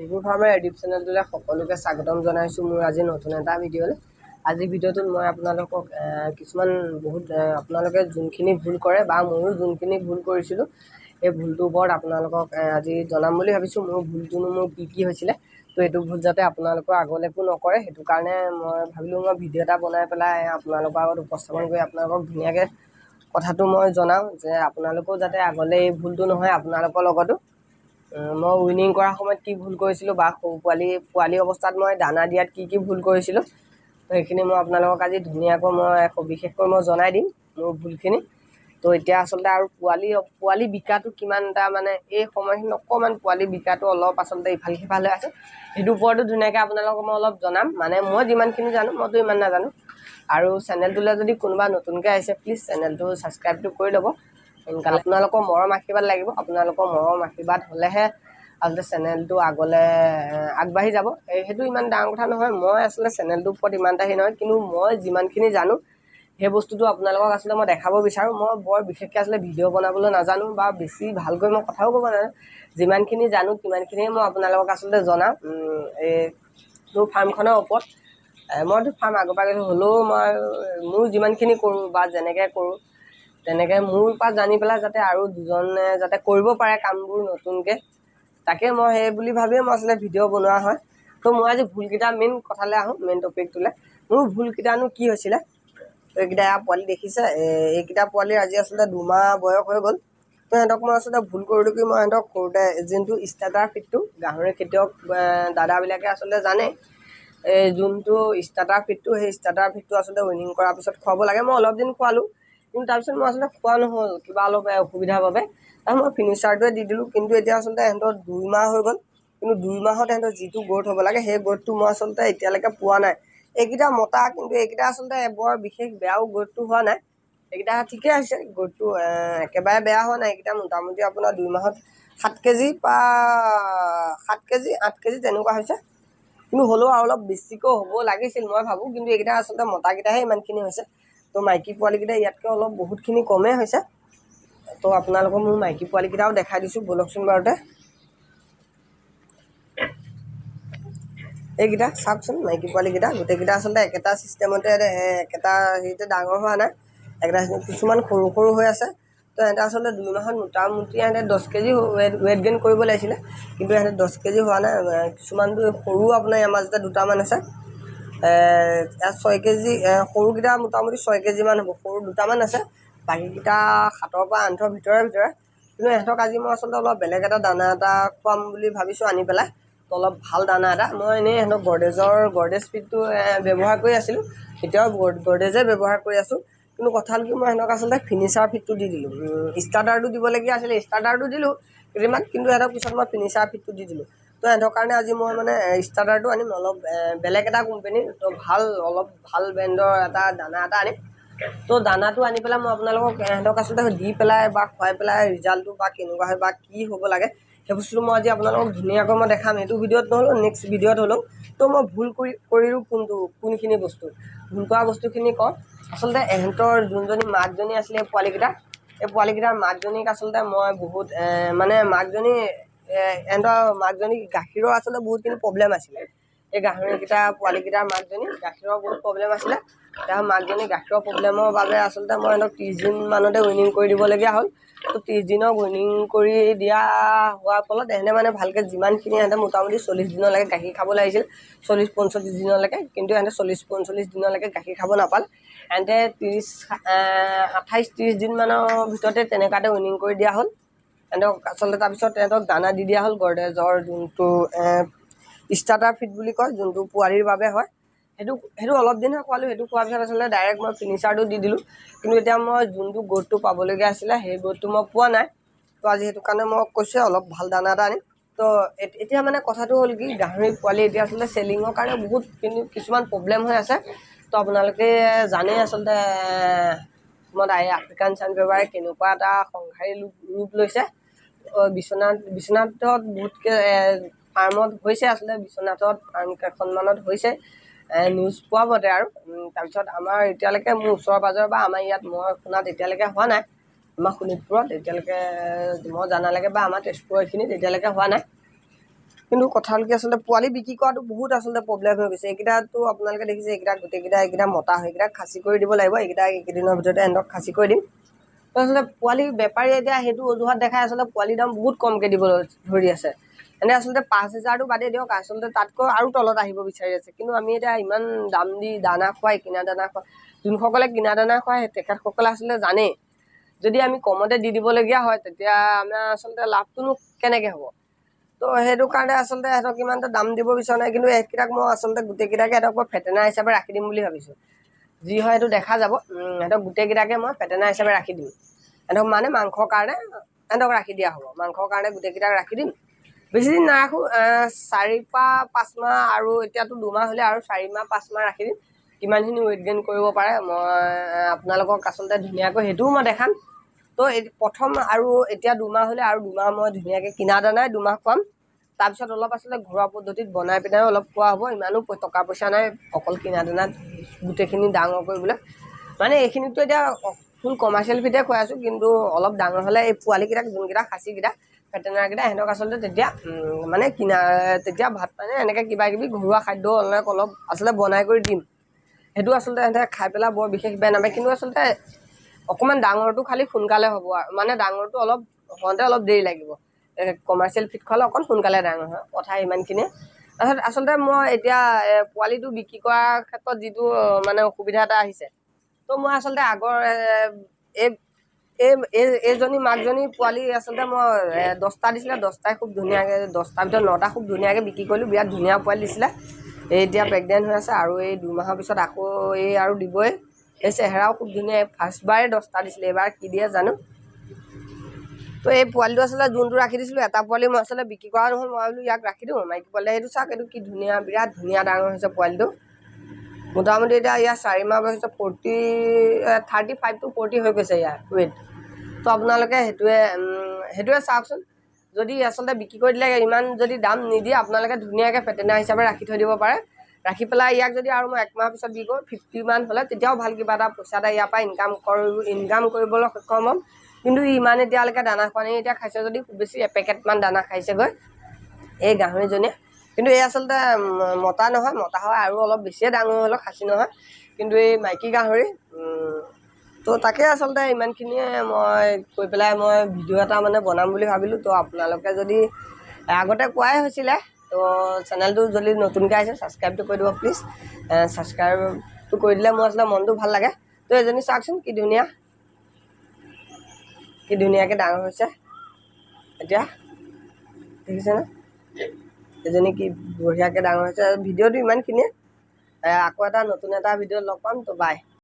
Review ফাৰ্মৰ YouTube চেনেলটোলৈ সকলোকে স্বাগতম জনাইছোঁ মোৰ আজি নতুন এটা ভিডিঅ'লৈ। আজি ভিডিঅ'টোত মই আপোনালোকক কিছুমান আপোনালোকে যোনখিনি ভুল কৰে বা ময়ো যোনখিনি ভুল কৰিছিলোঁ সেই ভুলটোৰ ওপৰত আপোনালোকক আজি জনাম বুলি ভাবিছোঁ। মোৰ ভুলটোনো মোৰ কি হৈছিলে, তো এইটো ভুল যাতে আপোনালোকৰ আগলৈকো নকৰে সেইটো কাৰণে মই ভাবিলোঁ মই ভিডিঅ' এটা বনাই পেলাই আপোনালোকৰ আগত উপস্থাপন কৰি আপোনালোকক ধুনীয়াকৈ কথাটো মই জনাওঁ যে আপোনালোকেও যাতে আগলৈ এই ভুলটো নহয় আপোনালোকৰ লগতো। মই উইনিং কৰাৰ সময়ত কি ভুল কৰিছিলোঁ বা পোৱালি অৱস্থাত মই দানা দিয়াত কি ভুল কৰিছিলোঁ, তো সেইখিনি মই আপোনালোকক আজি ধুনীয়াকৈ মই সবিশেষকৈ মই জনাই দিম মোৰ ভুলখিনি। তো এতিয়া আচলতে আৰু পোৱালি বিকাটো কিমান এটা মানে এই সময়খিনি অকণমান পোৱালি বিকাটো অলপ আচলতে ইফাল সিফাল হৈ আছে, সেইটোৰ ওপৰতো ধুনীয়াকৈ আপোনালোকক মই অলপ জনাম। মানে মই যিমানখিনি জানো, মইতো ইমান নাজানো। আৰু চেনেলটোলৈ যদি কোনোবা নতুনকৈ আহিছে প্লিজ চেনেলটো ছাবস্ক্ৰাইবটো কৰি ল'ব সোনকালে। আপোনালোকৰ মৰম আশীৰ্বাদ লাগিব, আপোনালোকৰ মৰম আশীৰ্বাদ হ'লেহে আচলতে চেনেলটো আগলৈ আগবাঢ়ি যাব। সেইটো ইমান ডাঙৰ কথা নহয়, মই আচলতে চেনেলটোৰ ওপৰত ইমান এটা হেৰি নহয়, কিন্তু মই যিমানখিনি জানো সেই বস্তুটো আপোনালোকক আচলতে মই দেখাব বিচাৰোঁ। মই বৰ বিশেষকৈ আচলতে ভিডিঅ' বনাবলৈ নাজানো বা বেছি ভালকৈ মই কথাও ক'ব নাজানো, যিমানখিনি জানো সিমানখিনিয়ে মই আপোনালোকক আচলতে জনাম এই মোৰ ফাৰ্মখনৰ ওপৰত। মইতো ফাৰ্ম আগৰ পৰা গৈছোঁ, হ'লেও মই মোৰ যিমানখিনি কৰোঁ বা যেনেকৈ কৰোঁ তেনেকৈ মোৰ পৰা জানি পেলাই যাতে আৰু দুজনে যাতে কৰিব পাৰে কামবোৰ নতুনকৈ, তাকে মই সেই বুলি ভাবিয়ে মই আচলতে ভিডিঅ' বনোৱা হয়। তো মই আজি ভুলকেইটা মেইন কথালৈ আহোঁ, মেইন টপিকটোলৈ। মোৰ ভুলকেইটানো কি হৈছিলে, তো এইকেইটা পোৱালি দেখিছে, এইকেইটা পোৱালিৰ আজি আচলতে 2 মাহ বয়স হৈ গ'ল। তো সিহঁতক মই আচলতে ভুল কৰিলোঁ কি, মই সিহঁতক সৰুতে যোনটো ষ্টাৰ্টাৰ ফিডটো গাহৰি খেতিয়ক দাদাবিলাকে আচলতে জানে, এই যোনটো ষ্টাৰ্টাৰ ফিডটো সেই ষ্টাৰ্টাৰ ফিডটো আচলতে উইনিং কৰাৰ পিছত খুৱাব লাগে। মই অলপ দিন খোৱালোঁ, কিন্তু তাৰপিছত মই আচলতে খোৱা নহ'ল কিবা অলপ অসুবিধাৰ বাবে, আৰু মই ফিনিচাৰটোৱে দি দিলোঁ। কিন্তু এতিয়া আচলতে সিহঁতৰ 2 মাহ হৈ গ'ল, কিন্তু 2 মাহত সিহঁতৰ যিটো গ্ৰ'থ হ'ব লাগে সেই গ্ৰ'থটো মই আচলতে এতিয়ালৈকে পোৱা নাই। এইকেইটা মতা, কিন্তু এইকেইটা আচলতে বৰ বিশেষ বেয়াও গ্ৰ'থটো হোৱা নাই, এইকেইটা ঠিকে আছে গ্ৰ'থটো, একেবাৰে বেয়া হোৱা নাই। এইকেইটা মোটামুটি আপোনাৰ 2 মাহত 7 কেজি বা 7 কেজি 8 কেজি তেনেকুৱা হৈছে, কিন্তু হ'লেও আৰু অলপ বেছিকৈ হ'ব লাগিছিল মই ভাবোঁ। কিন্তু এইকেইটা আচলতে মতাকেইটাহে ইমানখিনি হৈছে, তো মাইকী পোৱালিকেইটা ইয়াতকৈ অলপ বহুতখিনি কমেই হৈছে। তো আপোনালোকক মোৰ মাইকী পোৱালিকেইটাও দেখাই দিছোঁ, ব'লকচোন বাৰুতে। এইকেইটা চাওকচোন মাইকী পোৱালিকেইটা, গোটেইকেইটা আচলতে একেটা ছিষ্টেমতে একেটা হেৰিতে ডাঙৰ হোৱা নাই, একেটা কিছুমান সৰু সৰু হৈ আছে। তো সিহঁতে আচলতে 2 মাহত মোটামুটি সিহঁতে 10 কেজি ৱেট গেইন কৰিব লাগিছিলে, কিন্তু সিহঁতে 10 কেজি হোৱা নাই। কিছুমানটো সৰু আপোনাৰ আমাৰ মাজতে দুটামান আছে, 6 কেজি, সৰুকেইটা মোটামুটি 6 কেজিমান হ'ব, সৰু দুটামান আছে, বাকীকেইটা 7ৰ পৰা 8ৰ ভিতৰে। কিন্তু সিহঁতক আজি মই আচলতে অলপ বেলেগ এটা দানা এটা খুৱাম বুলি ভাবিছোঁ আনি পেলাই, তো অলপ ভাল দানা এটা। মই এনেই সিহঁতক গৰ্ডেজ ফিডটো ব্যৱহাৰ কৰি আছিলোঁ, এতিয়াও গৰ্ডেজে ব্যৱহাৰ কৰি আছোঁ। কিন্তু কথা হ'ল কি, মই সিহঁতক আচলতে ফিনিচাৰ ফিডটো দি দিলোঁ। ষ্টাৰ্টাৰটো দিবলগীয়া আছিলে, ষ্টাৰ্টাৰটো দিলোঁ কেইদিনমান, কিন্তু সিহঁতক পিছত মই ফিনিচাৰ ফিডটো দি দিলোঁ। তো সিহঁতৰ কাৰণে আজি মই মানে ষ্টাৰ্টাৰটো আনিম অলপ বেলেগ এটা কোম্পানীৰ, তো অলপ ভাল ব্ৰেণ্ডৰ এটা দানা এটা আনিম। তো দানাটো আনি পেলাই মই আপোনালোকক সিহঁতক আচলতে দি পেলাই বা খুৱাই পেলাই ৰিজাল্টটো বা কেনেকুৱা হয় বা কি হ'ব লাগে সেই বস্তুটো মই আজি আপোনালোকক ধুনীয়াকৈ মই দেখাম। এইটো ভিডিঅ'ত নহ'লেও নেক্সট ভিডিঅ'ত হ'লেও। তো মই ভুল কৰিলোঁ কোনখিনি বস্তু, ভুল কৰা বস্তুখিনি কওঁ। আচলতে ইহঁতৰ যোনজনী মাকজনী আছিলে এই পোৱালিকেইটাৰ মাকজনীক আচলতে মই বহুত মানে ইহঁতৰ মাকজনী গাখীৰৰ আচলতে বহুতখিনি প্ৰব্লেম আছিলে। এই পোৱালিকেইটাৰ মাকজনী গাখীৰৰ বহুত প্ৰব্লেম আছিলে। তাৰ মাকজনী গাখীৰৰ প্ৰব্লেমৰ বাবে আচলতে মই সিহঁতক 30 দিনমানতে উইনিং কৰি দিবলগীয়া হ'ল। তো 30 দিনৰ উইনিং কৰি দিয়া হোৱাৰ ফলত সিহঁতে মানে ভালকৈ যিমানখিনি সিহঁতে মোটামুটি 40 দিনলৈকে গাখীৰ খাব লাগিছিল, 40-45 দিনলৈকে, কিন্তু সিহঁতে 40-45 দিনলৈকে গাখীৰ খাব নাপালে। সিহঁতে 28-30 দিনমানৰ ভিতৰতে তেনেকুৱাতে উইনিং কৰি দিয়া হ'ল সিহঁতক। আচলতে তাৰপিছত সিহঁতক দানা দি দিয়া হ'ল গৰ্ডেজৰ যোনটো ষ্টাৰ্টাৰ ফিড বুলি কয়, যোনটো পোৱালিৰ বাবে হয়, সেইটো অলপ দিনহে খোৱালোঁ। সেইটো খোৱাৰ পিছত আচলতে ডাইৰেক্ট মই ফিনিচাৰটো দি দিলোঁ, কিন্তু এতিয়া মই যোনটো গ্ৰ'থটো পাবলগীয়া আছিলে সেই গ্ৰ'থটো মই পোৱা নাই। তো আজি সেইটো কাৰণে মই কৈছোঁ অলপ ভাল দানা এটা আনিম। তো এতিয়া মানে কথাটো হ'ল কি, গাহৰি পোৱালি এতিয়া আচলতে চেলিঙৰ কাৰণে কিছুমান প্ৰব্লেম হৈ আছে। তো আপোনালোকে জানেই আচলতে আফ্ৰিকান চাইন বেবাৰে কেনেকুৱা এটা সংহাৰী ৰূপ লৈছে। বিশ্বনাথত বহুতকৈ ফাৰ্মত হৈছে, আচলতে বিশ্বনাথত ফাৰ্ম কেইখনমানত হৈছে, নিউজ পোৱা মতে আৰু। তাৰপিছত আমাৰ এতিয়ালৈকে মোৰ ওচৰ পাজৰ বা আমাৰ ইয়াত মই শুনাত এতিয়ালৈকে হোৱা নাই। আমাৰ শোণিতপুৰত এতিয়ালৈকে মই জানালৈকে বা আমাৰ তেজপুৰৰ এইখিনিত এতিয়ালৈকে হোৱা নাই। কিন্তু কথা হ'ল কি আচলতে পোৱালি বিক্ৰী কৰাটো বহুত আচলতে প্ৰব্লেম হৈ গৈছে। এইকেইটাতো আপোনালোকে দেখিছে, এইকেইটা গোটেইকেইটা এইকেইটা মতা হয়, এইকেইটা খাচী কৰি দিব লাগিব। এইকেইদিনৰ ভিতৰতে এহেঁতক খাচী কৰি দিম। তো আচলতে পোৱালি বেপাৰীয়ে এতিয়া সেইটো অজুহাত দেখাই আচলতে পোৱালিৰ দাম বহুত কমকৈ দিবলৈ ধৰি আছে। এনে আচলতে 5,000টো বাদেই দিয়ক, আচলতে তাতকৈ আৰু তলত আহিব বিচাৰি আছে। কিন্তু আমি এতিয়া ইমান দাম দি দানা খুৱাই, কিনা দানা খুৱাই, যোনসকলে কিনা দানা খুৱাই তেখেতসকলে আচলতে জানেই যদি আমি কমতে দি দিবলগীয়া হয় তেতিয়া আমাৰ আচলতে লাভটোনো কেনেকৈ হ'ব। তো সেইটো কাৰণে আচলতে সিহঁতক ইমান এটা দাম দিব বিচৰা নাই। কিন্তু এইকেইটাক মই আচলতে গোটেইকেইটাকে সিহঁতক মই ফেটেনা হিচাপে ৰাখি দিম বুলি ভাবিছোঁ। যি হয় সেইটো দেখা যাব। সিহঁতক গোটেইকেইটাকে মই ফেটেনা হিচাপে ৰাখি দিম। সিহঁতক মানে মাংসৰ কাৰণে সিহঁতক ৰাখি দিয়া হ'ব। মাংসৰ কাৰণে গোটেইকেইটাক ৰাখি দিম। বেছিদিন নাৰাখোঁ, 4-5 মাহ, আৰু এতিয়াতো 2 মাহ হ'লে আৰু 4 মাহ 5 মাহ ৰাখি দিম। কিমানখিনি ৱেইট গেইন কৰিব পাৰে মই আপোনালোকক আচলতে ধুনীয়াকৈ সেইটোও মই দেখাম। তো প্ৰথম আৰু এতিয়া 2 মাহ হ'লে আৰু 2 মাহ মই ধুনীয়াকৈ কিনা দানাই 2 মাহ খুৱাম। তাৰপিছত অলপ আচলতে ঘৰুৱা পদ্ধতিত বনাই পিনাইও অলপ খোৱা হ'ব। ইমানো টকা পইচা নাই অকল কিনা দানাত গোটেইখিনি ডাঙৰ কৰিবলৈ। মানে এইখিনিতো এতিয়া ফুল কমাৰ্চিয়েল ফিডে খুৱাই আছোঁ। কিন্তু অলপ ডাঙৰ হ'লে এই পোৱালিকেইটাক, যোনকেইটা খাচীকেইটা ভেটেনাৰকেইটা, সিহঁতক আচলতে তেতিয়া মানে তেতিয়া ভাত পানী এনেকৈ কিবাকিবি ঘৰুৱা খাদ্য অলপ আচলতে বনাই কৰি দিম। সেইটো আচলতে সিহঁতে খাই পেলাই বৰ বিশেষ বেয়া নাপায়। কিন্তু আচলতে অকণমান ডাঙৰটো খালি সোনকালে হ'ব, মানে ডাঙৰটো অলপ হওঁতে অলপ দেৰি লাগিব। কমাৰ্চিয়েল ফিড খোৱালে অকণ সোনকালে ডাঙৰ হয়, কথা ইমানখিনিয়ে। তাৰপিছত আচলতে মই এতিয়া পোৱালিটো বিক্ৰী কৰাৰ ক্ষেত্ৰত যিটো মানে অসুবিধা এটা আহিছে, তো মই আচলতে আগৰ এইজনী মাকজনী পোৱালি আচলতে মই 10টা দিছিলে, 10টাই খুব ধুনীয়াকৈ, 10টাৰ ভিতৰত 9টা খুব ধুনীয়াকৈ বিক্ৰী কৰিলোঁ। বিৰাট ধুনীয়া পোৱালি দিছিলে। এতিয়া প্ৰেগনেণ্ট হৈ আছে, আৰু এই 2 মাহৰ পিছত আকৌ আৰু দিবই। এই চেহেৰাও খুব ধুনীয়া। ফাৰ্ষ্টবাৰে 10টা দিছিলে, এইবাৰ কি দিয়ে জানো। তো এই পোৱালিটো আচলতে যোনটো ৰাখি দিছিলোঁ, এটা পোৱালি মই আচলতে বিক্ৰী কৰা নহ'ল। মই বোলো ইয়াক ৰাখি দিওঁ, মাইকী পোৱালি। সেইটো চাওক, এইটো কি ধুনীয়া, বিৰাট ধুনীয়া ডাঙৰ হৈছে পোৱালিটো। মোটামুটি এতিয়া ইয়াৰ 4 মাহ বয়স হৈছে, 35 to 40 হৈ গৈছে ইয়াৰ ৱেইট। তো আপোনালোকে সেইটোৱে চাওকচোন। যদি আচলতে বিক্ৰী কৰি দিলে, ইমান যদি দাম নিদিয়ে, আপোনালোকে ধুনীয়াকৈ ফেটেনা হিচাপে ৰাখি থৈ দিব পাৰে। ৰাখি পেলাই ইয়াক যদি আৰু মই 1 মাহ পিছত দি কৰোঁ, 50 মান হ'লে, তেতিয়াও ভাল কিবা এটা পইচা এটা ইয়াৰ পৰা ইনকাম কৰিবলৈ সক্ষম হ'ম। কিন্তু ইমান এতিয়ালৈকে দানা খোৱা নাই। এতিয়া খাইছে যদি খুব বেছি এপেকেটমান দানা খাইছেগৈ এই গাহৰিজনীয়ে। কিন্তু এই আচলতে মতা নহয়, মতা হয় আৰু অলপ বেছিয়ে ডাঙৰ হ'লেও খাচী নহয়। কিন্তু এই মাইকী গাহৰি। তো তাকে আচলতে ইমানখিনিয়ে মই কৈ পেলাই মই ভিডিঅ' এটা মানে বনাম বুলি ভাবিলোঁ। তো আপোনালোকে যদি আগতে কোৱাই হৈছিলে, তো চেনেলটো যদি নতুনকৈ আহিছে ছাবস্ক্ৰাইবটো কৰি দিব প্লিজ। ছাবস্ক্ৰাইবটো কৰি দিলে মোৰ আচলতে মনটো ভাল লাগে। তো এজনী চাওকচোন কি ধুনীয়া, কি ধুনীয়াকৈ ডাঙৰ হৈছে এতিয়া, দেখিছেনে? এজনী কি বঢ়িয়াকৈ ডাঙৰ হৈছে। ভিডিঅ'টো ইমানখিনিয়ে। আকৌ এটা নতুন এটা ভিডিঅ'ত লগ পাম। তো বাই।